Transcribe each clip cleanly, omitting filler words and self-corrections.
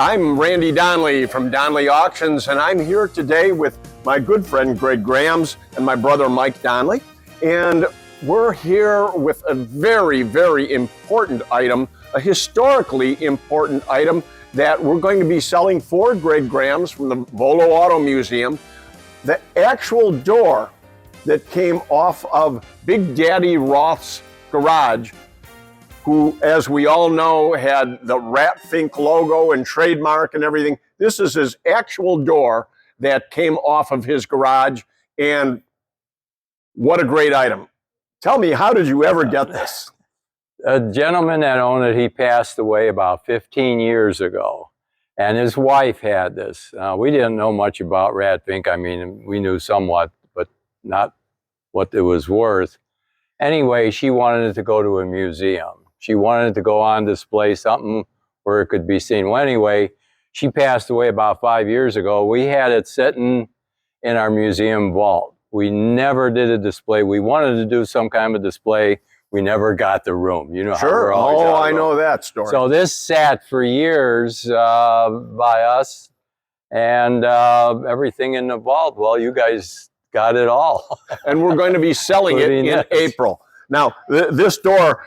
I'm Randy Donley from Donley Auctions, and I'm here today with my good friend Greg Grams and my brother Mike Donley. And we're here with a very, very important item, a historically important item that we're going to be selling for Greg Grams from the Volo Auto Museum. The actual door that came off of Big Daddy Roth's garage, who, as we all know, had the Fink logo and trademark and everything. This is his actual door that came off of his garage, and what a great item. Tell me, how did you ever get this? A gentleman that owned it, he passed away about 15 years ago, and his wife had this. We didn't know much about Fink. I mean, we knew somewhat, but not what it was worth. Anyway, she wanted it to go to a museum. She wanted it to go on display, something where it could be seen. Well, anyway, she passed away about 5 years ago. We had it sitting in our museum vault. We never did a display. We wanted to do some kind of display. We never got the room. You know, sure. Oh, I know that story. So this sat for years by us, and everything in the vault. Well, you guys got it all. And we're going to be selling it in April. Now, this door,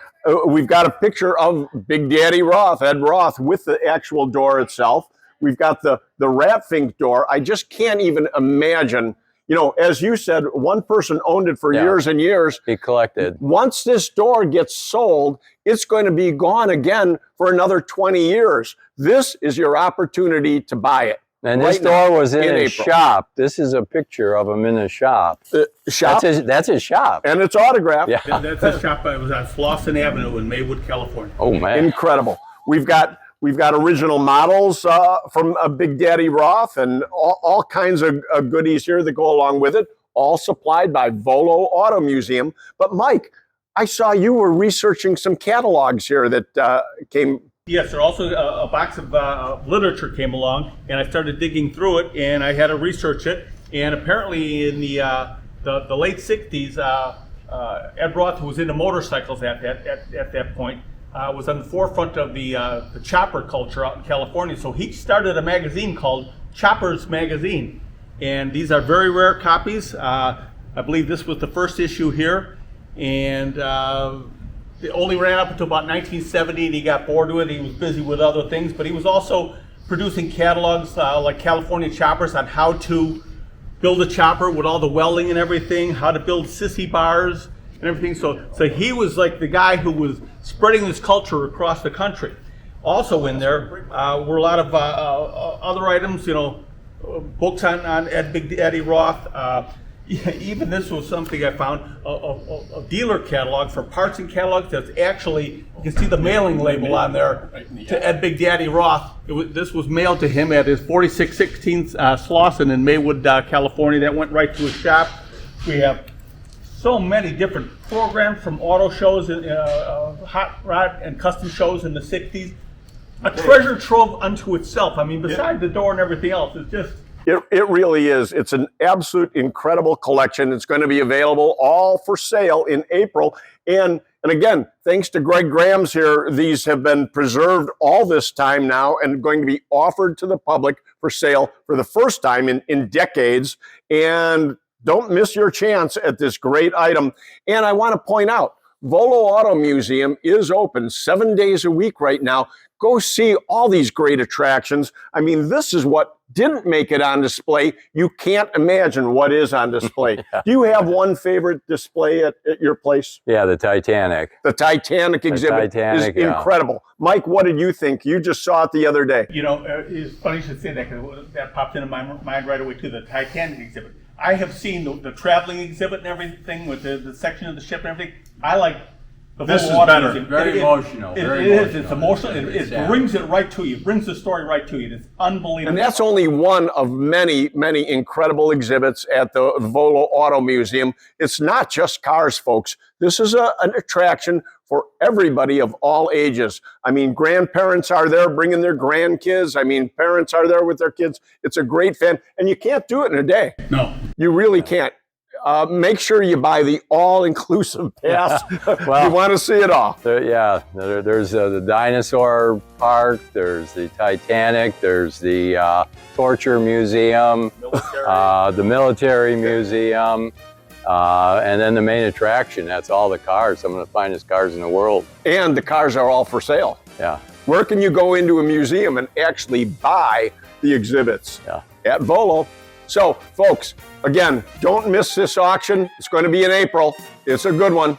we've got a picture of Big Daddy Roth, Ed Roth, with the actual door itself. We've got the Fink door. I just can't even imagine. You know, as you said, one person owned it for years and years. He collected. Once this door gets sold, it's going to be gone again for another 20 years. This is your opportunity to buy it. And this door was in his shop. This is a picture of him in his shop. Shop? That's his shop. And it's autographed. Yeah, that's his shop. It was on Slauson Avenue in Maywood, California. Oh, man. Incredible. We've got original models from Big Daddy Roth and all kinds of goodies here that go along with it, all supplied by Volo Auto Museum. But Mike, I saw you were researching some catalogs here that came. Yes, there also a box of literature came along, and I started digging through it, and I had to research it. And apparently, in the late '60s, Ed Roth, who was into motorcycles at that point, was on the forefront of the chopper culture out in California. So he started a magazine called Choppers Magazine, and these are very rare copies. I believe this was the first issue here, and it only ran up until about 1970, and he got bored with it. He was busy with other things, but he was also producing catalogs like California Choppers on how to build a chopper with all the welding and everything, how to build sissy bars and everything. So he was like the guy who was spreading this culture across the country. Also in there were a lot of other items, you know, books on Big Daddy Roth. Even this was something I found, a dealer catalog for parts and catalogs that's actually, you can see the mailing label on there to Ed Big Daddy Roth. This was mailed to him at his 4616 Slauson in Maywood, California. That went right to his shop. We have so many different programs from auto shows, hot rod and custom shows in the 60s. A treasure trove unto itself. I mean, besides the door and everything else, it's just... It really is. It's an absolute incredible collection. It's going to be available all for sale in April. And again, thanks to Greg Grams here, these have been preserved all this time now and going to be offered to the public for sale for the first time in decades. And don't miss your chance at this great item. And I want to point out, Volo Auto Museum is open 7 days a week right now. Go see all these great attractions. I mean, this is what didn't make it on display. You can't imagine what is on display. Do you have one favorite display at your place? Yeah, the Titanic. The Titanic exhibit is incredible. Mike, what did you think? You just saw it the other day. You know, it's funny you should say that, because that popped into my mind right away too, the Titanic exhibit. I have seen the traveling exhibit and everything with the section of the ship and everything. I like the this is better. Very emotional. It is. It's emotional. It brings it right to you. It brings the story right to you. It's unbelievable. And that's only one of many, many incredible exhibits at the Volo Auto Museum. It's not just cars, folks. This is an attraction for everybody of all ages. I mean, grandparents are there bringing their grandkids. I mean, parents are there with their kids. It's a great fan. And you can't do it in a day. No. You really can't. make sure you buy the all-inclusive pass. Well, you want to see it all. There's the dinosaur park, there's the Titanic, there's the torture museum, the military museum, and then the main attraction. That's all the cars, some of the finest cars in the world. And the cars are all for sale. Yeah. Where can you go into a museum and actually buy the exhibits? Yeah. At Volo. So, folks, again, don't miss this auction. It's going to be in April. It's a good one.